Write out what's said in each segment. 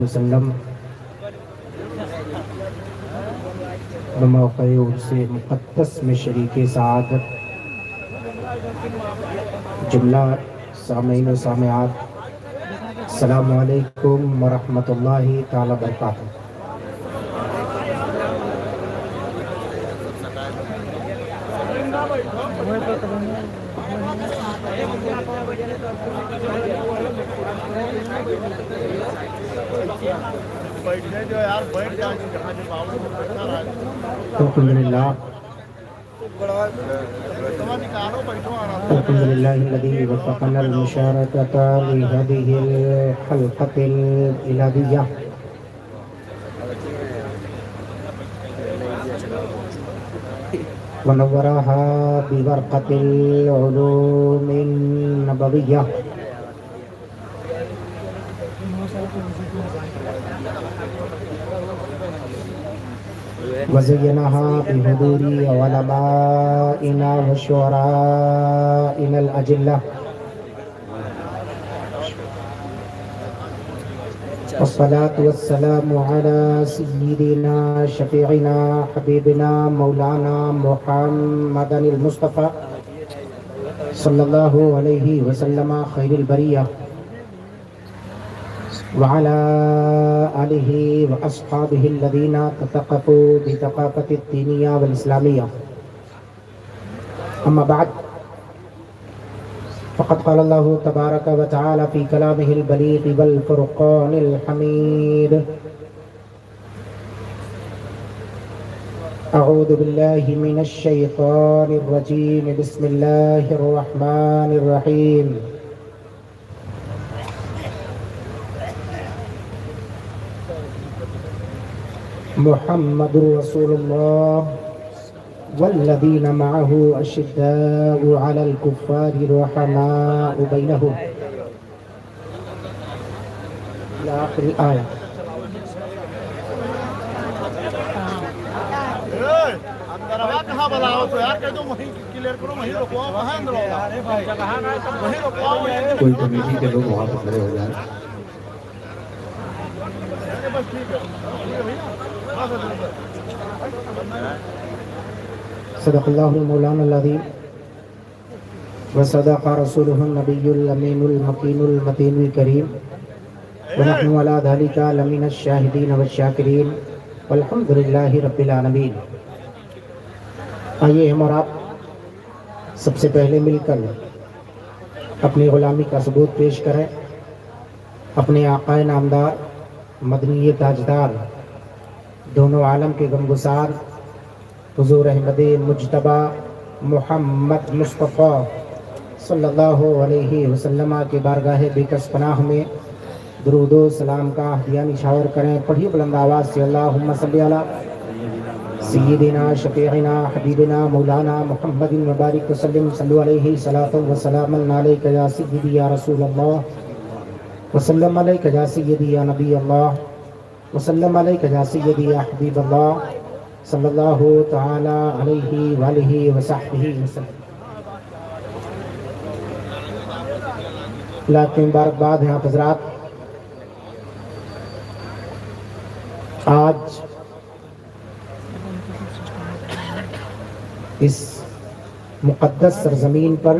وسلم بموقع عرس مقدس میں شریک سعادت جملہ سامعین و سامعات، السلام علیکم ورحمۃ اللہ تعالی وبرکاتہ۔ الحمد لله الذي وفقنا المشاركة لهذه الحلقة الإلهية ونورها ببرقة العلوم النبوية وزينها بحضور علمائنا وشعرائنا الأجلة، والصلاة والسلام على سيدنا شفيعنا حبيبنا مولانا محمد المصطفى صلى الله عليه وسلم خير البرية وعلى آله وأصحابه الذين تثقفوا بثقافة الدينية والإسلامية. أما بعد، فقد قال الله تبارك وتعالى في كلامه البليغ والفرقان الحميد: أعوذ بالله من الشيطان الرجيم، بسم الله الرحمن الرحيم. محمد رسول الله والذين معه أشداء على الكفار رحماء بينهم إلى آخر الآية. کوئی کمیٹی کے لوگ وہاں پر کھڑے ہو جائیں۔ صدق اللہ مولانا العظیم وصدق رسولہ النبی الامین المکین المتین الکریم ونحن علی ذلک لمن الشاہدین والشاکرین والحمد للہ رب العالمین۔ آئیے ہم اور آپ سب سے پہلے مل کر اپنی غلامی کا ثبوت پیش کریں، اپنے آقا نامدار مدنی تاجدار دونوں عالم کے غمگسار حضور احمد مجتبی محمد مصطفیٰ صلی اللہ علیہ وسلم کے بارگاہ بیکس پناہ میں درود و سلام کا ہدیہ نشاور کریں۔ پڑھیے بلند آواز سے: اللہم صلی علی سیدنا شفیعنا حبیبنا مولانا محمد مبارک وسلم، صلو علیہ صلاۃ و سلام علیک یا سیدی یا رسول اللہ، وسلم علیک یا سیدی یا نبی اللہ، وسلم علیک یا سیدی یا حبیب اللہ، صلی اللہ تعالی علیہ وآلہ وصحبہ وسلم۔ اللہ کی مبارکباد ہیں آپ حضرات۔ آج اس مقدس سرزمین پر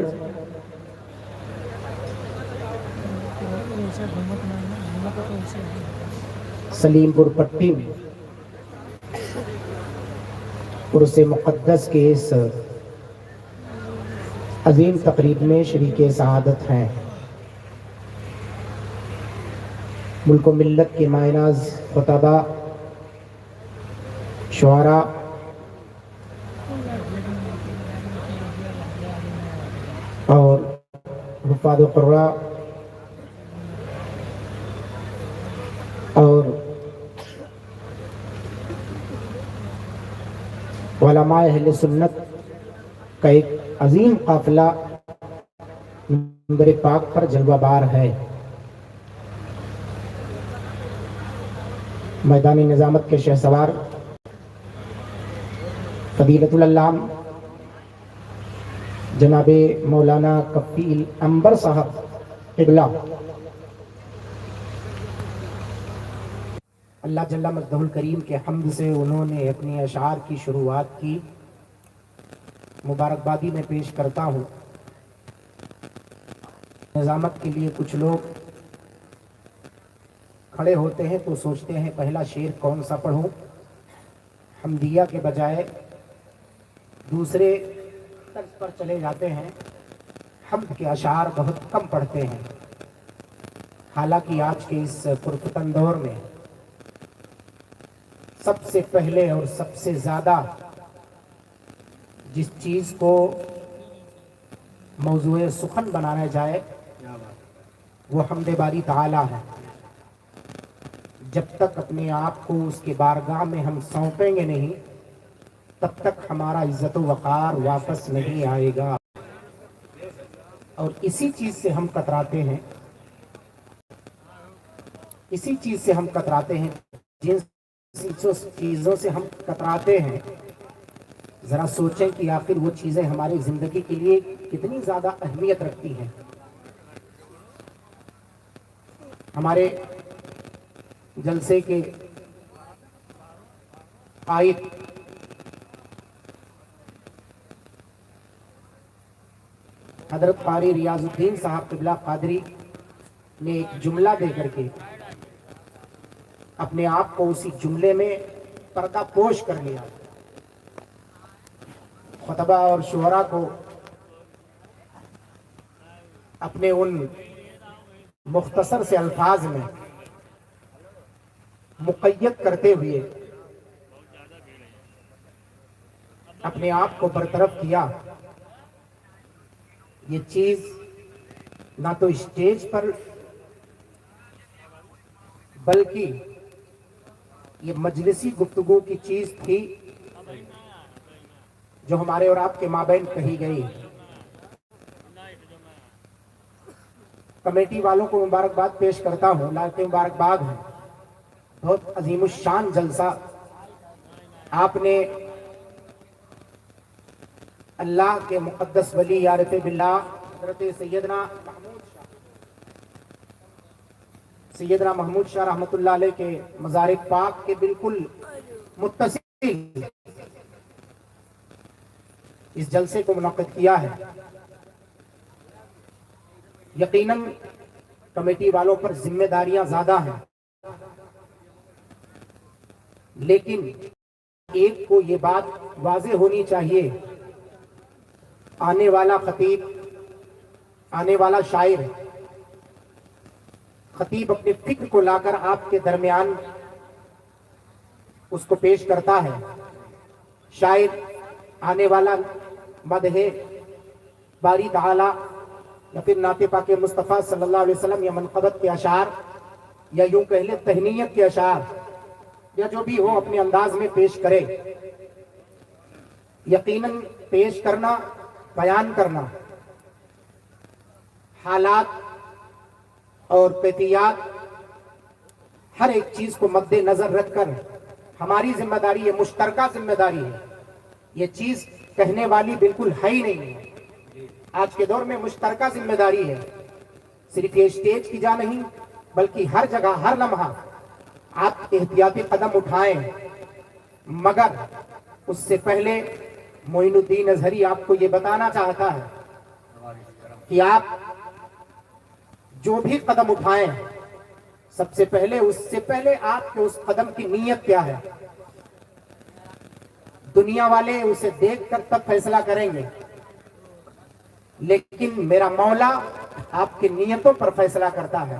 سلیم پور پٹی میں عرس مقدس کے اس عظیم تقریب میں شریک سعادت ہیں۔ ملک و ملت کے مائناز خطباء، شعراء، اور حفاظ و قراء اور علماء اہل سنت کا ایک عظیم قافلہ منبر پاک پر جلوہ بار ہے۔ میدان نظامت کے شہسوار فضیلت العلام جناب مولانا کفیل عنبر صاحب قبلہ اللہ جل مجدہ کریم کے حمد سے انہوں نے اپنی اشعار کی شروعات کی، مبارکبادی میں پیش کرتا ہوں۔ نظامت کے لیے کچھ لوگ کھڑے ہوتے ہیں تو سوچتے ہیں پہلا شعر کون سا پڑھوں، حمدیہ کے بجائے دوسرے طرز پر چلے جاتے ہیں، حمد کے اشعار بہت کم پڑھتے ہیں۔ حالانکہ آج کے اس پرفتن دور میں سب سے پہلے اور سب سے زیادہ جس چیز کو موضوع سخن بنانا جائے وہ حمد باری تعالی ہے۔ جب تک اپنے آپ کو اس کے بارگاہ میں ہم سونپیں گے نہیں، تب تک ہمارا عزت و وقار واپس نہیں آئے گا، اور اسی چیز سے ہم کتراتے ہیں، اسی چیز سے ہم کتراتے ہیں، جن چیزوں سے ہم کتراتے ہیں ذرا سوچیں کہ آخر وہ چیزیں ہماری زندگی کے لیے کتنی زیادہ اہمیت رکھتی ہیں۔ ہمارے جلسے کے قائد حضرت قاری ریاض الدین صاحب قبلہ قادری نے ایک جملہ دے کر کے اپنے آپ کو اسی جملے میں پردہ پوش کر لیا۔ خطبہ اور شعراء کو اپنے ان مختصر سے الفاظ میں مقید کرتے ہوئے اپنے آپ کو برطرف کیا۔ یہ چیز نہ تو اسٹیج پر بلکہ یہ مجلسی گفتگو کی چیز تھی جو ہمارے اور آپ کے مابین کہی گئی۔ کمیٹی والوں کو مبارکباد پیش کرتا ہوں، لائق مبارکباد ہے، بہت عظیم الشان جلسہ آپ نے اللہ کے مقدس ولی عارف باللہ حضرت سیدنا محمود شاہ رحمۃ اللہ علیہ کے مزار پاک کے بالکل متصل اس جلسے کو منعقد کیا ہے۔ یقیناً کمیٹی والوں پر ذمہ داریاں زیادہ ہیں، لیکن ایک کو یہ بات واضح ہونی چاہیے، آنے والا خطیب، آنے والا شاعر، خطیب اپنے فکر کو لا کر آپ کے درمیان اس کو پیش کرتا ہے، شاعر آنے والا مدح باری تعالی یا پھر نعت پاک مصطفیٰ صلی اللہ علیہ وسلم یا منقبت کے اشعار یا یوں کہہ لیں تہنیت کے اشعار یا جو بھی ہو اپنے انداز میں پیش کرے۔ یقیناً پیش کرنا، بیان کرنا، حالات اور قیفیات ہر ایک چیز کو مد نظر رکھ کر ہماری ذمہ داری، یہ مشترکہ ذمہ داری ہے، یہ چیز کہنے والی بالکل ہے ہی نہیں ہے۔ آج کے دور میں مشترکہ ذمہ داری ہے، صرف یہ اسٹیج کی جا نہیں بلکہ ہر جگہ ہر لمحہ آپ احتیاطی قدم اٹھائیں، مگر اس سے پہلے معین الدین اظہری آپ کو یہ بتانا چاہتا ہے کہ آپ جو بھی قدم اٹھائیں سب سے پہلے اس سے پہلے آپ کے اس قدم کی نیت کیا ہے۔ دنیا والے اسے دیکھ کر تب فیصلہ کریں گے، لیکن میرا مولا آپ کی نیتوں پر فیصلہ کرتا ہے۔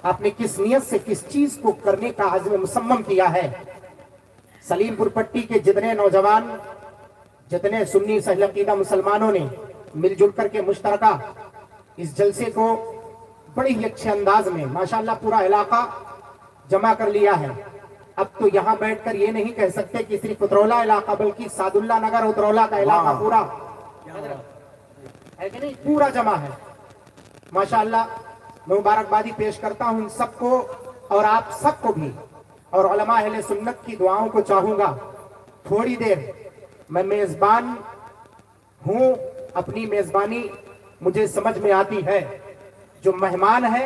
آپ نے کس نیت سے کس چیز کو کرنے کا عزم مصمم کیا ہے۔ سلیم پور پٹی کے جتنے نوجوان، جتنے سنی سہل عقیدہ مسلمانوں نے مل جل کر کے مشترکہ اس جلسے کو بڑے ہی اچھے انداز میں ماشاءاللہ پورا علاقہ جمع کر لیا ہے۔ اب تو یہاں بیٹھ کر یہ نہیں کہہ سکتے کہ صرف اترولہ علاقہ بلکہ سعد اللہ نگر اترولہ کا علاقہ پورا ہے کہ نہیں، پورا جمع ہے ماشاءاللہ۔ میں مبارکبادی پیش کرتا ہوں ان سب کو اور آپ سب کو بھی، اور علماء اہل سنت کی دعاؤں کو چاہوں گا۔ تھوڑی دیر میں میزبان ہوں، اپنی میزبانی مجھے سمجھ میں آتی ہے، جو مہمان ہے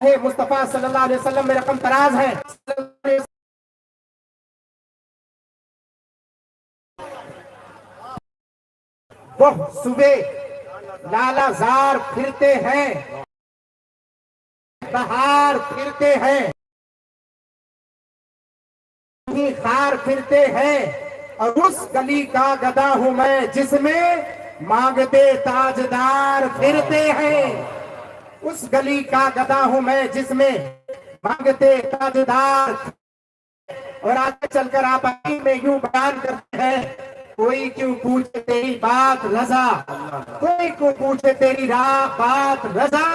مصطفیٰ صلی اللہ علیہ وسلم میں رقم تراز ہے. وہ صبح لالا زار پھرتے ہیں، بہار پھرتے ہیں، خار پھرتے ہیں، اور اس گلی کا گدا ہوں میں جس میں مانگتے تاجدار پھرتے ہیں. اس گلی کا گدا ہوں میں جس میں مانگتے تاجدار. اور آگے چل کر آپ میں یوں بیان کرتے ہیں، کوئی کیوں پوچھے تیری بات رضا، کوئی کیوں پوچھے تیری بات رضا،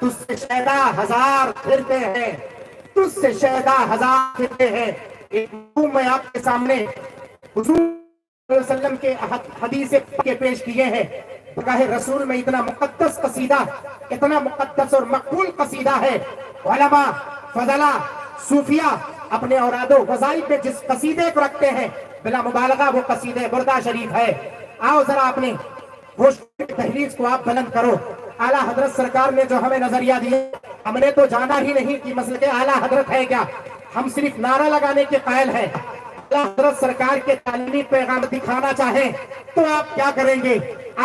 تجھ سے شیدا ہزار پھرتے ہیں، تجھ سے شیدا ہزار پھرتے ہیں. ایک میں آپ کے سامنے حضور صلی اللہ علیہ وسلم کے حدیث کے پیش کیے ہیں. بارگاہ رسول میں اتنا مقدس قصیدہ، اتنا مقدس اور مقبول قصیدہ ہے. علماء، فضلاء، صوفیاء اپنے اوراد و وظائف میں جس قصیدے کو رکھتے ہیں بلا مبالغہ وہ قصیدے بردہ شریف ہے. آؤ ذرا اپنے ہوش کی تحریز کو آپ بلند کرو. اعلیٰ حضرت سرکار نے جو ہمیں نظریہ دیے، ہم نے تو جانا ہی نہیں کہ مسلک اعلیٰ حضرت ہے کیا، ہم صرف نعرہ لگانے کے قائل ہیں. اعلیٰ حضرت سرکار کے تعلیمی پیغام دکھانا چاہیں تو آپ کیا کریں گے؟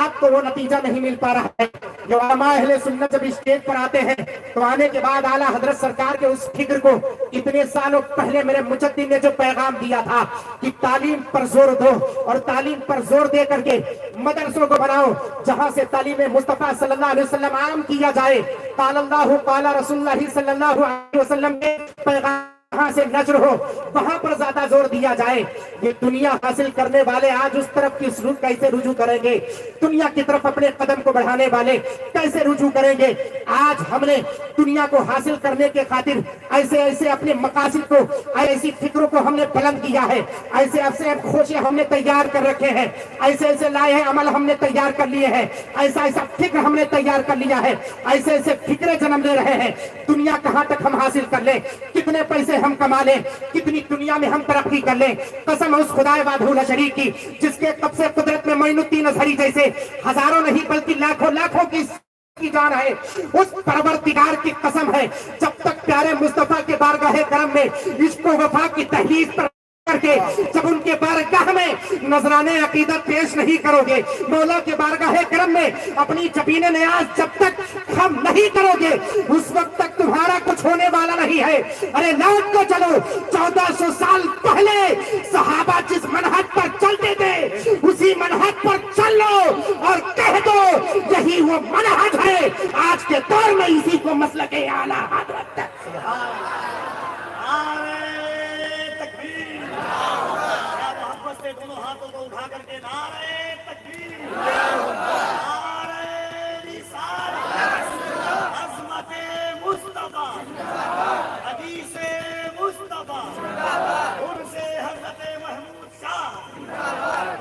آپ کو وہ نتیجہ نہیں مل پا رہا ہے. جو علماء اہل سنت جب اسٹیج پر آتے ہیں تو آنے کے بعد اعلیٰ حضرت سرکار کے اس فکر کو اتنے سالوں پہلے میرے مجدد نے جو پیغام دیا تھا کہ تعلیم پر زور دو اور تعلیم پر زور دے کر کے مدرسوں کو بناؤ جہاں سے تعلیم مصطفیٰ صلی اللہ علیہ وسلم عام کیا جائے. قال اللہ قال رسول اللہ صلی اللہ علیہ وسلم کے پیغام کہاں سے نشر ہو وہاں پر زیادہ زور دیا جائے. یہ دنیا حاصل کرنے والے آج اس طرف کی سلوک کیسے رجوع کریں گے؟ دنیا کی طرف اپنے قدم کو بڑھانے والے کیسے رجوع کریں گے؟ آج ہم نے دنیا کو حاصل کرنے کے خاطر ایسے ایسے اپنے مقاصد کو، ایسی فکروں کو ہم نے بلند کیا ہے، ایسے ایسے خوشے ہم نے تیار کر رکھے ہیں، ایسے ایسے لائے عمل ہم نے تیار کر لیے ہیں، ایسا ایسا فکر ہم نے تیار کر لیا ہے، ایسے ایسے فکریں جنم لے رہے ہیں. دنیا کہاں تک ہم حاصل کر لیں، کتنے پیسے ہم کما لیں، کتنی دنیا میں ہم ترقی کر لیں. قسم اس خدائے وحدہ لا شریک کی جس کے قبضے قدرت میں معین الدین اظہری جیسے ہزاروں نہیں بلکہ لاکھوں لاکھوں کی جان ہے. اس پروردگار کی قسم ہے، جب تک پیارے مصطفیٰ کے بارگاہ کرم میں عشق و وفا کی تحریز پر کر کے جب ان کے بارگاہ میں نذرانے عقیدت پیش نہیں کرو گے، مولا کے بارگاہ کرم میں اپنی جبین نیاز جب تک خم نہیں کرو گے، اس وقت تک تمہارا کچھ ہونے والا نہیں ہے. ارے لوٹ کو چلو، 1400 سال پہلے صحابہ جس منہج پر چلتے تھے اسی منہج پر چل لو اور کہہ دو یہی وہ منہج ہے. آج کے دور میں اسی کو مسلک اعلیٰ حضرت دونوں ہاتھوں کو اٹھا کر کے نعرہ تکبیر، نعرہ رسالت، عظمت مصطفیٰ، حدیث مصطفیٰ، ان سے حضرت محمود شاہ،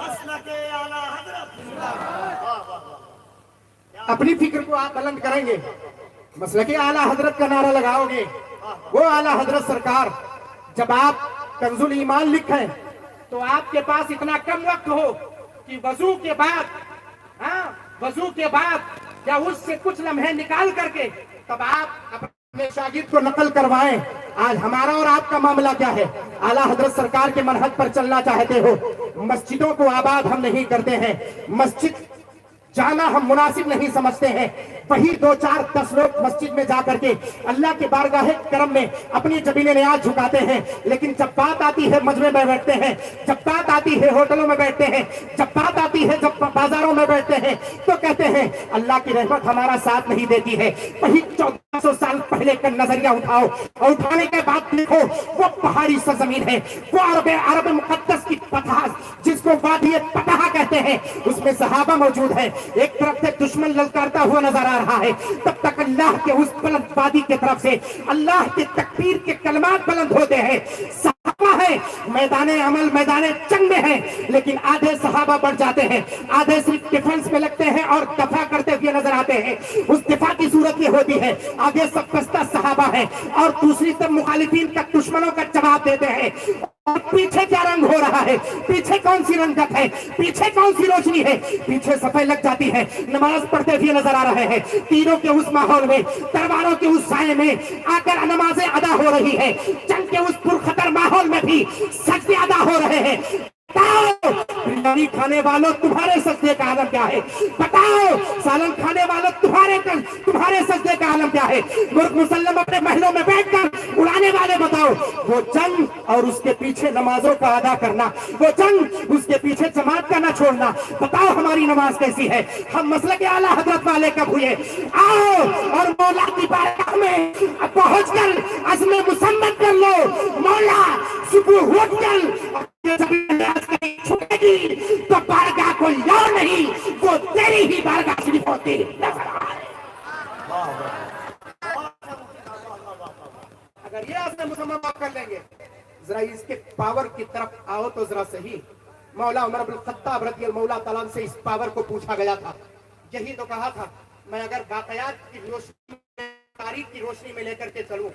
مسلک اعلیٰ حضرت. اپنی فکر کو آپ بلند کریں گے، مسلک اعلیٰ حضرت کا نعرہ لگاؤ گے. وہ اعلیٰ حضرت سرکار جب آپ کنز الایمان لکھیں تو آپ کے پاس اتنا کم وقت ہو کہ وضو کے بعد یا اس سے کچھ لمحے نکال کر کے تب آپ اپنے شاگرد کو نقل کروائیں. آج ہمارا اور آپ کا معاملہ کیا ہے؟ اعلیٰ حضرت سرکار کے منہج پر چلنا چاہتے ہو، مسجدوں کو آباد ہم نہیں کرتے ہیں، مسجد جانا ہم مناسب نہیں سمجھتے ہیں، وہی 2 4 10 لوگ مسجد میں جا کر کے اللہ کے بارگاہ کرم میں اپنی جبین نیاز جھکاتے ہیں. لیکن جب بات آتی ہے مجمع میں بیٹھتے ہیں، جب بات آتی ہے ہوٹلوں میں بیٹھتے ہیں، جب بات آتی ہے جب بازاروں میں بیٹھتے ہیں تو کہتے ہیں اللہ کی رحمت ہمارا ساتھ نہیں دیتی ہے. وہی 1400 سال پہلے کا نظریہ اٹھاؤ اور اٹھانے کے بعد دیکھو وہ پہاڑی سرزمین ہے، وہ عرب مقدس کی پتھر جس کو وادی پتہ کہتے ہیں، اس میں صحابہ موجود ہیں. ایک طرف سے دشمن للکارتا ہوا نظر آ رہا ہے، تب تک اللہ کے اس بلند وادی کی طرف سے اللہ کے تکبیر کے کلمات بلند ہوتے ہیں. صحابہ ہیں، میدان عمل میدان جنگ میں ہیں، لیکن آدھے صحابہ بڑھ جاتے ہیں، آدھے صرف ڈیفنس میں لگتے ہیں اور دفاع کرتے ہوئے نظر آتے ہیں. اس دفاع کی صورت یہ ہوتی ہے آگے سب بستہ صحابہ ہیں اور دوسری طرف مخالفین کا دشمنوں کا جواب دیتے ہیں. اور پیچھے کیا رنگ ہو رہا ہے، پیچھے کون سی رنگت ہے، پیچھے کون سی روشنی ہے، پیچھے صفیں لگ جاتی ہے، نماز پڑھتے ہوئے نظر آ رہے ہیں، تیروں کے اس ماحول میں، تلواروں کے اس سائے میں آ کر نمازیں ادا ہو رہی ہے، جنگ کے اس پرخطر ماحول میں بھی سجدے ادا ہو رہے ہیں۔ بتاؤ بریانی کھانے والوں تمہارے سجدے کا عالم کیا ہے؟ بتاؤ سالن کھانے والوں تمہارے سجدے کا عالم کیا ہے؟ مرغ مسلم اپنے محلوں میں بیٹھ کر اڑانے والے بتاؤ، وہ جنگ اور اس کے پیچھے نمازوں کا ادا کرنا، وہ جنگ اس کے پیچھے جماعت کا نہ چھوڑنا، بتاؤ ہماری نماز کیسی ہے؟ ہم مسلک اعلیٰ حضرت والے کب ہوئے؟ آؤ اور مولا کی بارگاہ میں پہنچ کر عزم مسمت کر لو، مولا صبح اٹھ کر چھوٹے گی تو بارگاہ کوئی اور نہیں، وہ تیری ہی بارگاہ صرف ہوتی نظر آئے۔ اگر یہ عزم مسمت آپ کر لیں گے، ذرا اس کے پاور کی طرف آؤ تو ذرا صحیح۔ مولا عمر بن الخطاب رضی اللہ تعالیٰ عنہ سے اس پاور کو پوچھا گیا تھا، یہی تو کہا تھا میں اگر واقعات کی روشنی میں، تاریخ کی روشنی میں لے کر کے چلوں،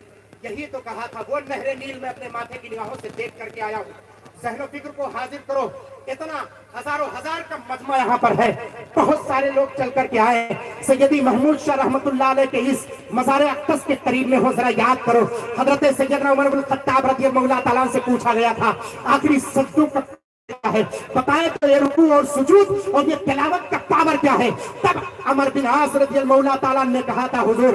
یہی تو کہا تھا، وہ نہر نیل میں اپنے ماتھے کی نگاہوں سے دیکھ کر کے آیا ہوں۔ ذہن و فکر کو حاضر کرو، اتنا ہزاروں ہزار کا مجمع یہاں پر ہے، بہت سارے لوگ چل کر کے آئے ہیں۔ سیدی محمود شاہ رحمت اللہ علیہ کے اس مزار اقدس کے قریب میں ہو، ذرا یاد کرو حضرت سیدنا عمر بن الخطاب رضی اللہ تعالیٰ سے پوچھا گیا تھا آخری سجدوں کا ہے، بتائے تو یہ رکوع اور سجود اور یہ تلاوت کا پاور کیا ہے؟ تب عمر بن عاص رضی اللہ تعالیٰ نے کہا تھا حضور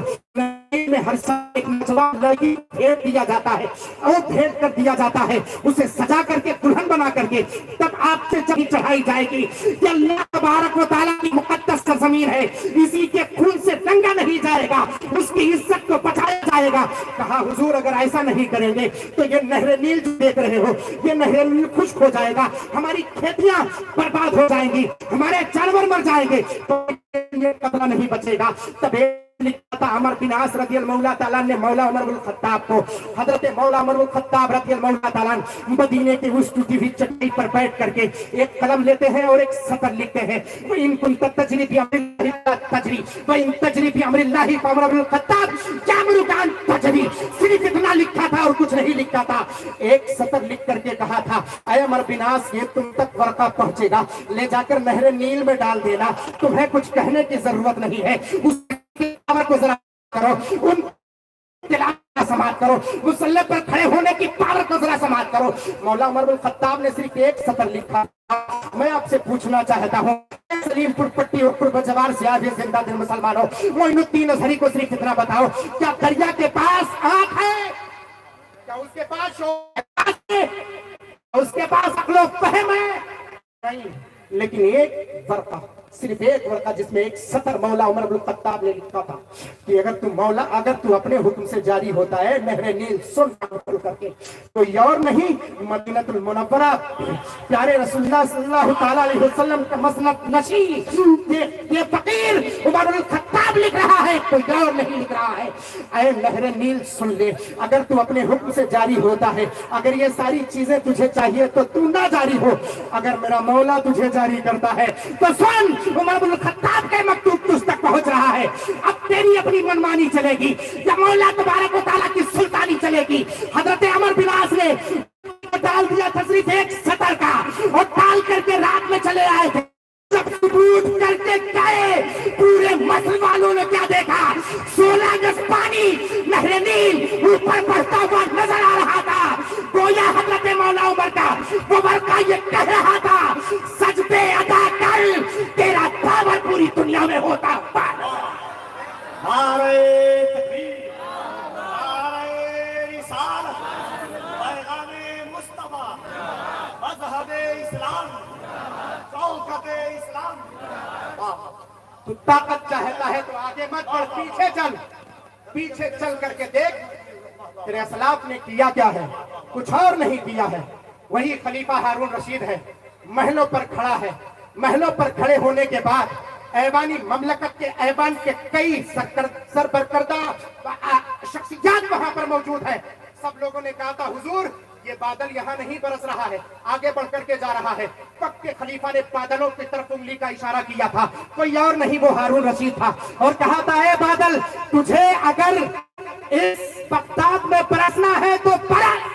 میں ہر سال ایک نوجوان لڑکی بھیٹ دیا جاتا ہے، اور بھیٹ کر دیا جاتا ہے، اسے سجا کر کے دلہن بنا کر کے، تب آپ سے جب چڑھائی جائے گی کہ اللہ تبارک و تعالیٰ کی مقدس سرزمین ہے، اسی کے خون سے رنگا نہیں جائے گا، اس کی عزت کو بچایا جائے گا۔ کہا حضور اگر ایسا نہیں کریں گے تو یہ نہر نیل جو دیکھ رہے ہو، یہ نہر نیل خشک ہو جائے گا، ہماری کھیتیاں برباد ہو جائیں گی، ہمارے جانور مر جائیں گے، تو یہ قطرہ نہیں بچے گا۔ تب لکھا تھا عمر بن عاص رضی اللہ تعالیٰ نے مولا عمر بن الخطاب کو، حضرت مولا عمر بن الخطاب رضی اللہ تعالیٰ مدینے کی اس ٹوٹی ہوئی چٹائی پر بیٹھ کر کے ایک قلم لیتے ہیں اور ایک سطر لکھتے ہیں، وَإِن كُنْتَ تَجْرِي بِأَمْرِ اللَّهِ تَجْرِي وَإِن تَجْرِي بِأَمْرِ اللَّهِ فَعُمَرُ بْنُ الْخَطَّابِ يَأْمُرُكَ أَن تَجْرِي، صرف اتنا لکھا تھا اور کچھ نہیں لکھا تھا۔ ایک سطر لکھ کر کے کہا تھا اے عمر بن عاص یہ تم تک ورقہ پہنچے گا، لے جا کر نہر نیل میں ڈال دینا، تمہیں کچھ کہنے کی ضرورت نہیں ہے، اس پاور کو ذرا کرو، ان تلاوت کا سماعت کرو، مصلی پر کھڑے ہونے کی پاور کو ذرا سماعت کرو۔ مولا عمر بن الخطاب نے صرف ایک سطر لکھا، میں آپ سے پوچھنا چاہتا ہوں سلیم پور پٹی اور قرب جوار سے آج زندہ دل مسلمانوں، معین الدین اظہری کو صرف اتنا بتاؤ، کیا دریا کے پاس آنکھ ہے؟ کیا اس کے پاس شعور ہے؟ اس کے پاس عقل و فہم ہے؟ نہیں، لیکن ایک ورقہ، صرف ایک ورقہ جس میں ایک سطر مولا عمر بن الخطاب نے لکھا تھا کہ اگر تو اپنے حکم سے جاری ہوتا ہے نہر نیل سن کر کے، کوئی اور نہیں مدینہ المنورہ پیارے رسول اللہ صلی اللہ تعالیٰ علیہ وسلم کا مسلک نشی یہ فقیر عمر بن الخطاب لکھ رہا ہے، کوئی اور نہیں لکھ رہا ہے۔ اے نہر نیل سن لے، اگر تو اپنے حکم سے جاری ہوتا ہے، اگر یہ ساری چیزیں تجھے چاہیے تو تو نہ جاری ہو، اگر میرا مولا تجھے جاری کرتا ہے تو سن عمر بن الخطاب کے مکتوب تجھ تک پہنچ رہا ہے، اب تیری اپنی منمانی چلے گی یا مولا تبارک و تعالیٰ کی سلطانی چلے گی؟ حضرت عمر بن عاص نے ڈال دیا تھا صرف ایک سطر کا، اور ڈال کر کے رات میں چلے آئے تھے، جب ثبوت کر کے گئے پورے مصر والوں نے کیا دیکھا؟ 16 گز پانی نہر نیل اوپر بڑھتا ہوا نظر آ رہا تھا، گویا حضرت مولا عمر کا وہ ورقہ یہ کہہ رہا تھا سجدے ادا کر تیرا پاور پوری دنیا میں ہوتا ہوا۔ نعرہ تکبیر، نعرہ رسالت، پیغام مصطفیٰ، مذہب اسلام، شوکت اسلام۔ تو طاقت چاہتا ہے تو آگے مت بڑھ، پیچھے چل، پیچھے چل کر کے دیکھ تیرے اسلاف نے کیا کیا ہے، کچھ اور نہیں کیا ہے۔ وہی خلیفہ ہارون رشید ہے، محلوں پر کھڑا ہے، محلوں پر کھڑے ہونے کے بعد ایوانی مملکت کے ایوان کے کئی سربرکردہ شخصیات وہاں پر موجود ہیں۔ سب لوگوں نے کہا تھا حضور یہ بادل یہاں نہیں برس رہا ہے، آگے بڑھ کر کے جا رہا ہے۔ وقت کے خلیفہ نے بادلوں کی طرف انگلی کا اشارہ کیا تھا، کوئی اور نہیں وہ ہارون رشید تھا، اور کہا تھا اے بادل تجھے اگر اس بغداد میں برسنا ہے تو برس،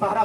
12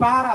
12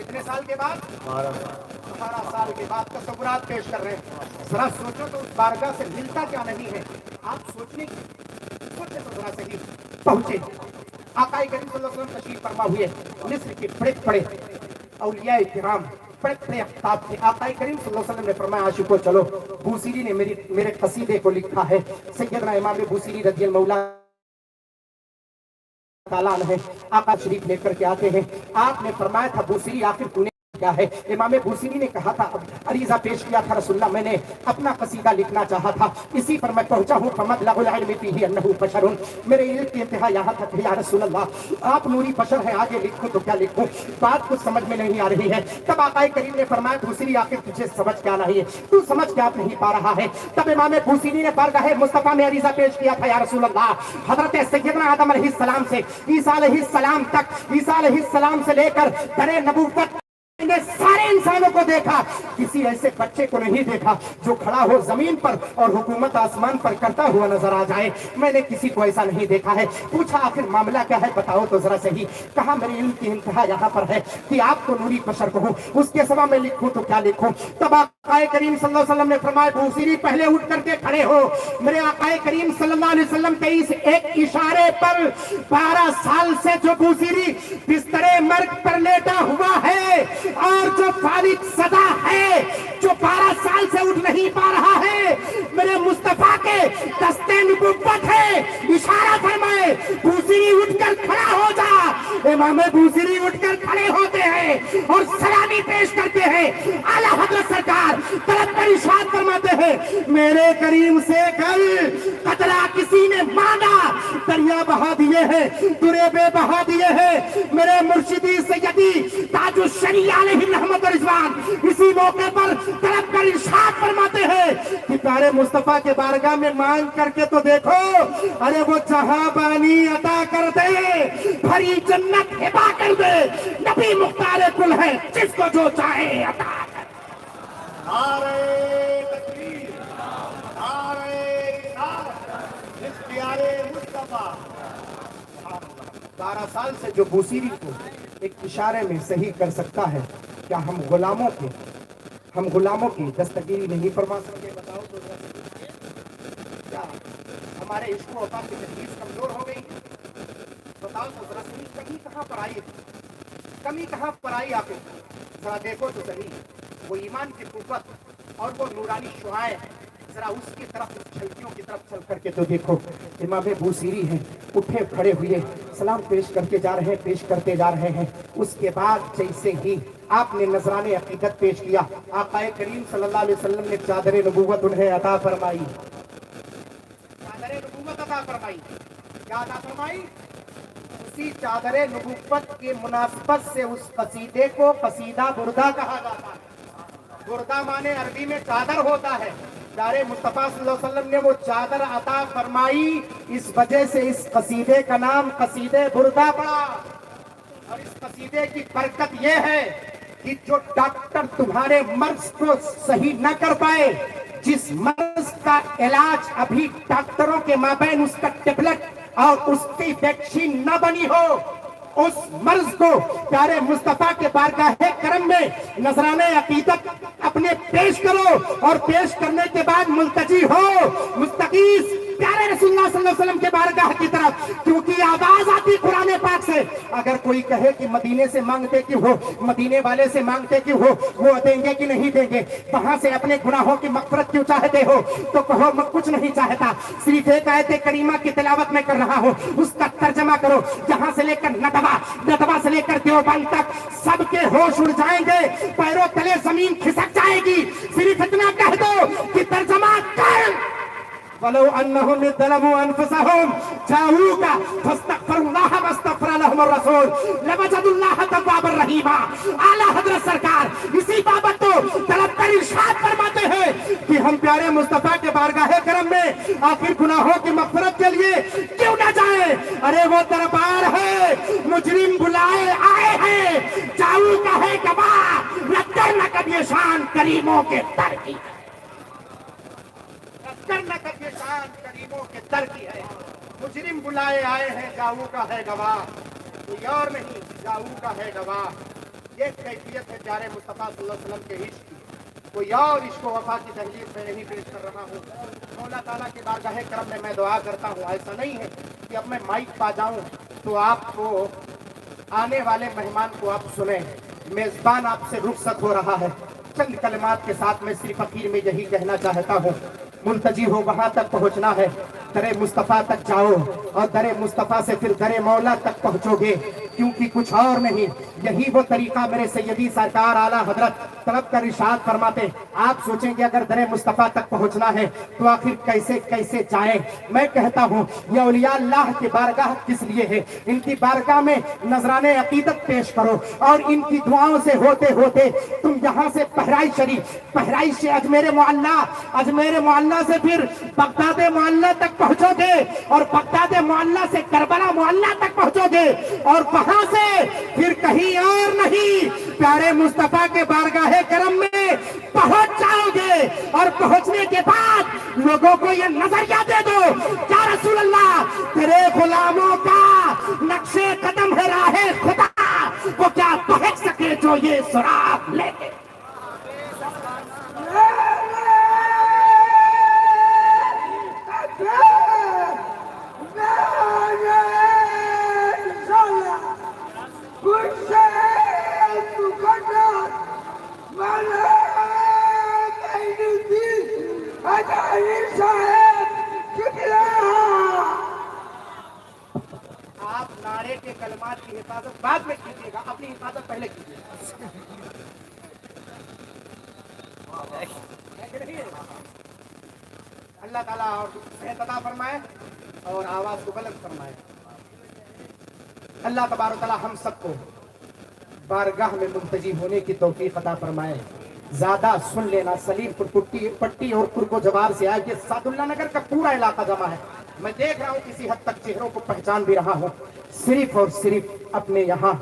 کتنے سال کے بعد؟ 18 سال کے بعد تصورات پیش کر رہے ہیں. ذرا سوچو تو اس بارگاہ سے ملتا کیا نہیں ہے. آپ سوچنے سوچے تو ذرا صحیح. پہنچے آقا کریم صلی اللہ علیہ وسلم تشریف فرما ہوئے. مصر کے بڑے بڑے اولیاء کرام بڑے بڑے اقطاب تھے. آقا کریم صلی اللہ علیہ وسلم نے فرمایا عاشقو چلو. بوصیری نے میرے قصیدے کو لکھا ہے. سیدنا امام بوصیری رضی اللہ تعالیٰ عنہ آقا شریف لے کر کے آتے ہیں. آپ نے فرمایا تھا بوصیری آخر تو نے کیا ہے؟ امام بوصیری نے کہا تھا عریضہ پیش کیا تھا رسول اللہ میں نے اپنا قصیدہ لکھنا چاہا تھا اسی پر میں پہنچا ہوں. فمبلغ العلم فیہ انہ بشر. میرے علم کی انتہا یہاں تک ہے یا رسول اللہ آپ نوری بشر ہیں آگے لکھوں تو کیا لکھوں. بات کچھ سمجھ میں نہیں آ رہی ہے. تب آقا کریم نے فرمایا بوصیری آخر تجھے سمجھ کیا نہیں ہے تو سمجھ کیا نہیں پا رہا ہے. تب امام بوصیری نے بارگاہ مصطفیٰ میں عریضہ پیش کیا تھا یا رسول اللہ حضرت سیدنا آدم علیہ السلام سے عیسیٰ علیہ السلام تک عیسیٰ علیہ السلام سے لے کر در نبوت نے سارے انسانوں کو دیکھا کسی ایسے بچے کو نہیں دیکھا جو کھڑا ہو زمین پر اور حکومت آسمان پر کرتا ہوا نظر آ جائے. میں نے کسی کو ایسا نہیں دیکھا ہے. پوچھا آخر معاملہ کیا ہے بتاؤ تو ذرا صحیح. کہا میرے علم کی انتہا یہاں پر ہے کہ آپ کو نوری بشر کہوں اس کے سوا میں لکھوں تو کیا لکھوں. تب آقا کریم صلی اللہ علیہ وسلم نے فرمایا بوصیری پہلے اٹھ کر کے کھڑے ہو. میرے آقا کریم صلی اللہ علیہ وسلم کے اس ایک اشارے پر 12 سال سے جو بوصیری بستر مرگ پر لیٹا ہوا ہے اور جو فارغ صدا ہے جو 12 سال سے اٹھ نہیں پا رہا ہے میرے مصطفیٰ کے دستے نبوت ہے. اشارہ فرمائے بوصیری اٹھ کر کھڑا ہو جا. امام بوصیری اٹھ کر کھڑے ہوتے ہیں اور سلامی پیش کرتے ہیں. اعلیٰ حضرت سرکار طلب پر ارشاد فرماتے ہیں میرے کریم سے کل قطرہ کسی نے مانگا دریا بہا دیے ہیں دریبے بہا دیے ہیں. میرے مرشدی سیدی تاج الشریعہ علیہ رحمت رضوان اسی موقع پر طلب کر ارشاد فرماتے ہیں کہ پیارے مصطفیٰ کے بارگاہ میں مانگ کر کے تو دیکھو ارے وہ جہاں بانی عطا کر دے بھری جنت ہبا کر دے. نبی مختار کل ہے جس کو جو چاہے عطا کر. نعرہ تکبیر نعرہ رسالت اختیار مصطفیٰ. 12 سال سے جو بوصیری کو ایک اشارے میں صحیح کر سکتا ہے کیا ہم غلاموں کی دستگیری نہیں فرما سکتے؟ بتاؤ تو کیا ہمارے عشق و وفا کی تجویز کمزور ہو گئی؟ بتاؤ تو ذرا صحیح کمی کہاں پر آئی کمی کہاں پر آئی. آپ ذرا دیکھو تو صحیح وہ ایمان کی قوت اور وہ نورانی شعاع ذرا اس کی طرف چھلکیوں کی طرف چل کر کے تو دیکھو. امام بوصیری ہیں اٹھے کھڑے ہوئے سلام پیش کرتے جا رہے ہیں پیش کرتے جا رہے ہیں. اس کے بعد جیسے ہی آپ نے نذران عقیدت پیش کیا آقا کریم صلی اللہ علیہ وسلم نے چادر نبوت انہیں عطا فرمائی. چادر نبوت عطا فرمائی. کیا عطا فرمائی؟ اسی چادر نبوت کے مناسبت سے اس قصیدے کو قصیدہ بردہ کہا جاتا ہے. بردہ مانے عربی میں چادر ہوتا ہے. پیارے مصطفیٰ صلی اللہ علیہ وسلم نے وہ چادر عطا فرمائی. اس وجہ سے اس قصیدے کا نام قصیدے بردہ پڑا. اور اس قصیدے کی برکت یہ ہے کہ جو ڈاکٹر تمہارے مرض کو صحیح نہ کر پائے جس مرض کا علاج ابھی ڈاکٹروں کے مابین اس کا ٹیبلٹ اور اس کی ویکسین نہ بنی ہو اس مرض کو پیارے مصطفیٰ کے بارگاہ کرم میں نذرانہ عقیدت اپنے پیش کرو اور پیش کرنے کے بعد ملتجی ہو مستغیث پیارے رسول اللہ صلی اللہ علیہ وسلم کے بارگاہ کی طرف. کیونکہ آواز آتی قرآن پاک سے اگر کوئی کہے کہ مدینے سے مانگتے کیوں ہو مدینے والے سے مانگتے کیوں ہو وہ دیں گے کہ نہیں دیں گے. وہاں سے اپنے گناہوں کی مغفرت کیوں چاہتے ہو تو کہو میں کچھ نہیں چاہتا صرف ایک آیت کریمہ کی تلاوت میں کر رہا ہوں اس کا ترجمہ کرو. جہاں سے لے کر ندوہ سے لے کر دیوبند تک سب کے ہوش اڑ جائیں گے پیروں تلے زمین کھسک جائے گی. صرف اتنا کہہ دو کہ ترجمہ کر وَلَوْ أَنَّهُمْ إِذْ ظَلَمُوا أَنفُسَهُمْ جَاءُوكَ فَاسْتَغْفَرُوا اللَّهَ وَاسْتَغْفَرَ لَهُمُ الرَّسُولُ لَوَجَدُوا اللَّهَ تَوَّابًا رَحِيمًا. اعلیٰ حضرت سرکار اسی بابت تو طلب کر ارشاد فرماتے ہیں کہ ہم پیارے مصطفیٰ کے بارگاہ کرم میں آخر گناہوں کی مغفرت کے لیے کیوں نہ جائیں. ارے وہ دربار ہے مجرم بلائے آئے ہیں جاؤ کا ہے گواہ رکھر نہ کبھی شان کریموں کے در کی کرنا کر یہ شان کریموں کے در کی ہے. مجرم بلائے آئے ہیں جاؤ کا ہے گواہ کوئی اور نہیں جاؤ کا ہے گواہ. یہ کیفیت ہے پیارے مصطفیٰ صلی اللہ علیہ وسلم کے عشق کی. کوئی اور عشق و وفا کی تحریر میں نہیں پیش کر رہا ہوں. مولا تعالیٰ کی بارگاہ کرم میں دعا کرتا ہوں ایسا نہیں ہے کہ اب میں مائک پا جاؤں تو آپ کو آنے والے مہمان کو آپ سنیں. میزبان آپ سے رخصت ہو رہا ہے. چند کلمات کے ساتھ میں صرف اخیر میں یہی کہنا چاہتا ہوں. ملتجی ہو وہاں تک پہنچنا ہے. در مصطفیٰ تک جاؤ اور در مصطفیٰ سے پھر در مولا تک پہنچو گے, کیونکہ کچھ اور نہیں. یہی وہ طریقہ میرے سیدی سرکار اعلیٰ حضرت طلب کر ارشاد فرماتے. آپ سوچیں گے اگر در مصطفیٰ تک پہنچنا ہے تو آخر کیسے کیسے جائیں. میں کہتا ہوں یہ اولیاء اللہ کی بارگاہ کس لیے ہے. ان کی بارگاہ میں نذران عقیدت پیش کرو اور ان کی دعاؤں سے ہوتے ہوتے تم یہاں سے بہرائچ شریف, بہرائچ سے اجمیر معلیٰ, اجمیر معلیٰ سے پھر بغداد معلیٰ تک پہنچو گے اور بغداد معلیٰ سے کربلا معلیٰ تک پہنچو گے اور وہاں سے پھر کہیں اور نہیں پیارے مصطفیٰ کے بارگاہ کرم میں پہنچ جاؤ گے. اور پہنچنے کے بعد لوگوں کو یہ نظریہ دے دو یا رسول اللہ تیرے غلاموں کا نقش قدم ہے راہ خدا, وہ کیا پہنچ سکے جو یہ سراغ لے کے. آپ نعرے کے کلمات کی حفاظت بعد میں کیجیے گا, اپنی حفاظت پہلے کیجیے گا. اللہ تعالیٰ اور صحت عطا فرمائے اور آواز کو بلند فرمائے. اللہ تبارک و تعالیٰ ہم سب کو بارگاہ میں ملتجی ہونے کی توفیق عطا فرمائے. زیادہ سن لینا, سلیم پٹی اور کرکو جوار سے آئے. یہ سعد اللہ نگر کا پورا علاقہ جمع ہے. میں دیکھ رہا ہوں کسی حد تک چہروں کو پہچان بھی رہا ہوں. صرف اور صرف اپنے یہاں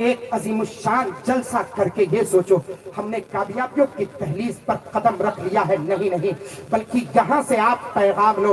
ایک عظیم الشان جلسہ کر کے یہ سوچو ہم نے کامیابیوں کی دہلیز پر قدم رکھ لیا ہے. نہیں, بلکہ یہاں سے آپ پیغام لو.